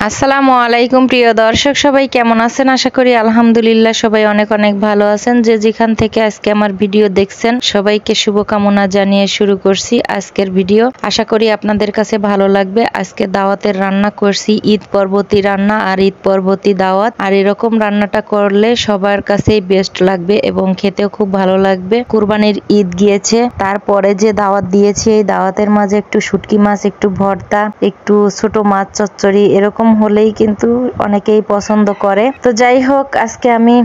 আসসালামু আলাইকুম প্রিয় দর্শক, সবাই কেমন আছেন? আশা করি আলহামদুলিল্লাহ সবাই অনেক অনেক ভালো আছেন। যে যেখান থেকে আজকে আমার ভিডিও দেখছেন সবাইকে শুভকামনা জানিয়ে শুরু করছি আজকের ভিডিও। আশা করি আপনাদের কাছে ভালো লাগবে। আজকে দাওয়াতের রান্না করছি, ঈদ পরবর্তী রান্না আর ঈদ পরবর্তী দাওয়াত। আর এরকম রান্নাটা করলে সবার কাছেই বেস্ট লাগবে এবং খেতেও খুব ভালো লাগবে। কুরবানির ঈদ গিয়েছে, তারপরে যে দাওয়াত দিয়েছি এই দাওয়াতের মাঝে একটু শুটকি মাছ, একটু ভর্তা, একটু ছোট মাছ চচ্চড়ি এরকম হলেই কিন্তু অনেকেই পছন্দ করে। তো যাই হোক, আজকে আমি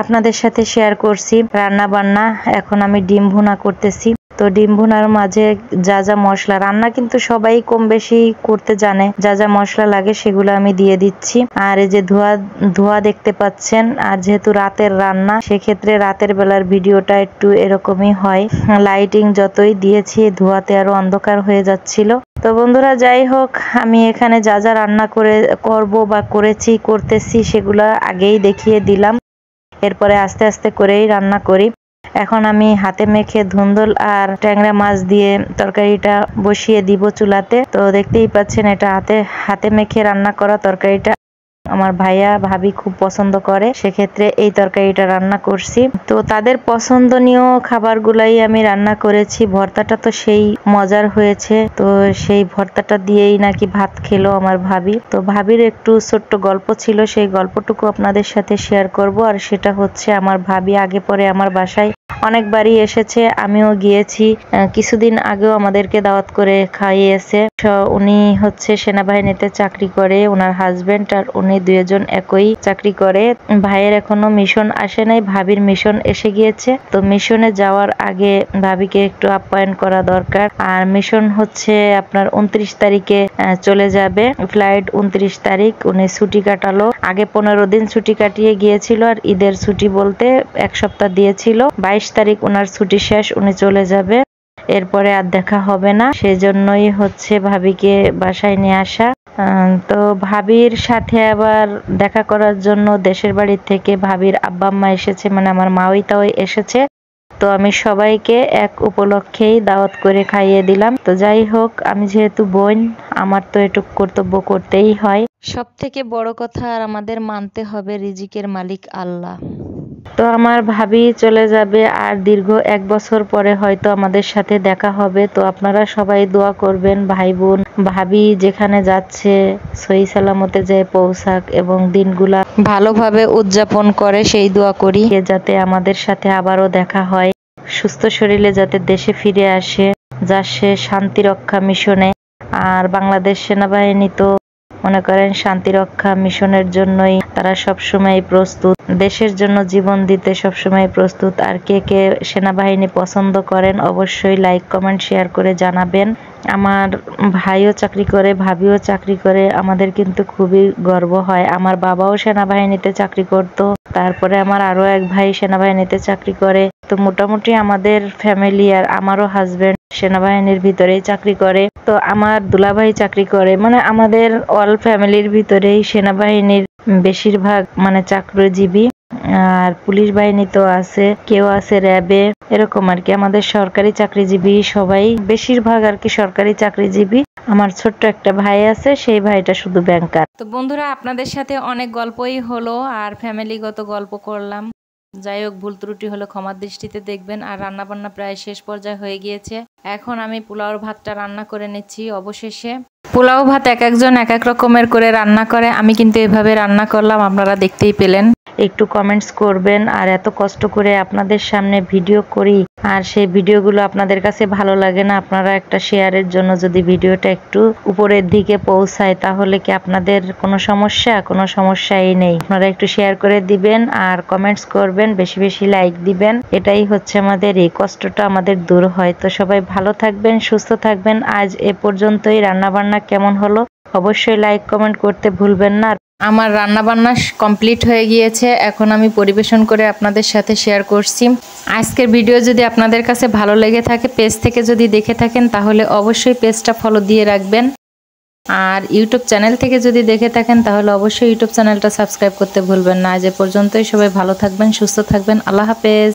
আপনাদের সাথে শেয়ার করছি রান্না বান্না। এখন আমি ডিম ভুনা করতেছি। তো ডিম ভুনার মাঝে যা যা মশলা, রান্না কিন্তু সবাই কম বেশি করতে জানে, যা যা মশলা লাগে সেগুলো আমি দিয়ে দিচ্ছি। আর এই যে ধোয়া ধোয়া দেখতে পাচ্ছেন, আর যেহেতু রাতের রান্না সেক্ষেত্রে রাতের বেলার ভিডিওটা একটু এরকমই হয়। লাইটিং যতই দিয়েছি ধোয়াতে আরো অন্ধকার হয়ে যাচ্ছিল। তো বন্ধুরা, যাই হোক, আমি এখানে যা যা রান্না করব বা করতেছি সেগুলো আগেই দেখিয়ে দিলাম। এরপরে আস্তে আস্তে করেই রান্না করি। এখন আমি হাতে মেখে ধুন্দুল আর ট্যাংরা মাছ দিয়ে তরকারিটা বসিয়ে দিব চুলাতে। তো দেখতেই পাচ্ছেন, এটা হাতে মেখে রান্না করা তরকারিটা আমার ভাইয়া ভাবি খুব পছন্দ করে, সেক্ষেত্রে এই তরকারিটা রান্না করছি। তো তাদের পছন্দনীয় খাবারগুলাই আমি রান্না করেছি। ভর্তাটা তো সেই মজার হয়েছে, তো সেই ভর্তাটা দিয়েই নাকি ভাত খেলো আমার ভাবি। তো ভাবির একটু ছোট্ট গল্প ছিল, সেই গল্পটুকু আপনাদের সাথে শেয়ার করব। আর সেটা হচ্ছে, আমার ভাবি আগে পরে আমার বাসায় অনেকবারই এসেছে, আমিও গিয়েছি। কিছুদিন আগেও আমাদেরকে দাওয়াত করে খাইয়েছে। উনি হচ্ছে সেনাবাহিনীতে চাকরি করে, ওনার হাজবেন্ড আর উনি দুজন একই চাকরি করে। ভাইয়ের এখনো মিশন আসে নাই, ভাবির মিশন এসে গিয়েছে। তো মিশনে যাওয়ার আগে ভাবিকে একটু আপ্যায়ন করা দরকার। আর মিশন হচ্ছে আপনার 29 তারিখে চলে যাবে, ফ্লাইট 29 তারিখ। উনি ছুটি কাটালো, আগে 15 দিন ছুটি কাটিয়ে গিয়েছিল, আর ঈদের ছুটি বলতে এক সপ্তাহ দিয়েছিল। 22 তারিখ ওনার ছুটি শেষ, উনি চলে যাবে। এরপরে আর দেখা হবে না, সেজন্যই হচ্ছে ভাবিকে বাসায় নিয়ে আসা। তো ভাবির সাথে আবার দেখা করার জন্য দেশের বাড়ি থেকে ভাবির আব্বা আম্মা এসেছে, মানে আমার মাওইটাও এসেছে। তো আমি সবাইকে এক উপলক্ষেই দাওয়াত করে খাইয়ে দিলাম। তো যাই হোক, আমি যেহেতু বোন, আমার তো একটু কর্তব্য করতেই হয়। সব থেকে বড় কথা, আর আমাদের মানতে হবে রিজিকের মালিক আল্লাহ। তো আমার ভাবি চলে যাবে, আর দীর্ঘ 1 বছর পরে হয়তো আমাদের সাথে দেখা হবে। তো আপনারা সবাই দোয়া করবেন, ভাই বোন ভাবি যেখানে যাচ্ছে সহি সালামতে যেয়ে পৌঁছাক এবং দিনগুলা ভালোভাবে উদযাপন করে, সেই দোয়া করি। যাতে আমাদের সাথে আবারও দেখা হয়, সুস্থ শরীরে যাতে দেশে ফিরে আসে, যা সে শান্তি রক্ষা মিশনে। আর বাংলাদেশ সেনাবাহিনী তো মনে করেন শান্তি রক্ষা মিশনের জন্যই তারা সবসময় প্রস্তুত, দেশের জন্য জীবন দিতে সবসময় প্রস্তুত। আর কে কে সেনাবাহিনী পছন্দ করেন অবশ্যই লাইক কমেন্ট শেয়ার করে জানাবেন। আমার ভাইও চাকরি করে, ভাবিও চাকরি করে, আমাদের কিন্তু খুবই গর্ব হয়। আমার বাবাও সেনাবাহিনীতে চাকরি করত, তারপরে আমার আরো এক ভাই সেনাবাহিনীতে চাকরি করে। তো মোটামুটি আমাদের ফ্যামিলি, আর আমারও হাজবেন্ড সেনাবাহিনীর ভিতরেই চাকরি করে। তো আমার দুলাভাই চাকরি করে, মানে আমাদের অল ফ্যামিলির ভিতরেই সেনাবাহিনীর বেশিরভাগ মানে চাকরিজীবী। আর পুলিশ বাহিনী তো আছে, কেউ আছে র্যাবে, এরকম আর কি। আমাদের সরকারি চাকরিজীবী সবাই, বেশিরভাগ আর কি সরকারি চাকরিজীবী। আমার ছোট্ট একটা ভাই আছে, সেই ভাইটা শুধু ব্যাংকার। তো বন্ধুরা, আপনাদের সাথে অনেক গল্পই হলো আর ফ্যামিলিগত গল্প করলাম। যাই হোক, ভুল ত্রুটি হলে ক্ষমার দৃষ্টিতে দেখবেন। আর রান্না বান্না প্রায় শেষ পর্যায়ে হয়ে গিয়েছে। এখন আমি পোলাও ভাতটা রান্না করে নিচ্ছি। অবশেষে পোলাও ভাত এক একজন এক এক রকমের করে রান্না করে, আমি কিন্তু এভাবে রান্না করলাম, আপনারা দেখতেই পেলেন। একটু কমেন্টস করবেন। আর এত কষ্ট করে আপনাদের সামনে ভিডিও করি, আর সেই ভিডিওগুলো আপনাদের কাছে ভালো লাগে না, আপনারা একটা শেয়ারের জন্য যদি ভিডিওটা একটু উপরের দিকে পৌঁছায়, তাহলে কি আপনাদের কোনো সমস্যা? কোনো সমস্যাই নেই। আপনারা একটু শেয়ার করে দিবেন আর কমেন্টস করবেন, বেশি বেশি লাইক দিবেন। এটাই হচ্ছে আমাদের, এই কষ্টটা আমাদের দূর হয়। তো সবাই ভালো থাকবেন, সুস্থ থাকবেন। আজ এ পর্যন্তই। রান্নাবান্না কেমন হলো অবশ্যই লাইক কমেন্ট করতে ভুলবেন না। আমার রান্নাবান্না কমপ্লিট হয়ে গিয়েছে, এখন আমি পরিবেশন করে আপনাদের সাথে শেয়ার করছি। আজকের ভিডিও যদি আপনাদের কাছে ভালো লেগে থাকে, পেজ থেকে যদি দেখে থাকেন, তাহলে অবশ্যই পেজটা ফলো দিয়ে রাখবেন। আর ইউটিউব চ্যানেল থেকে যদি দেখে থাকেন, তাহলে অবশ্যই ইউটিউব চ্যানেলটা সাবস্ক্রাইব করতে ভুলবেন না। আজ এ পর্যন্তই। সবাই ভালো থাকবেন, সুস্থ থাকবেন। আল্লাহ হাফেজ।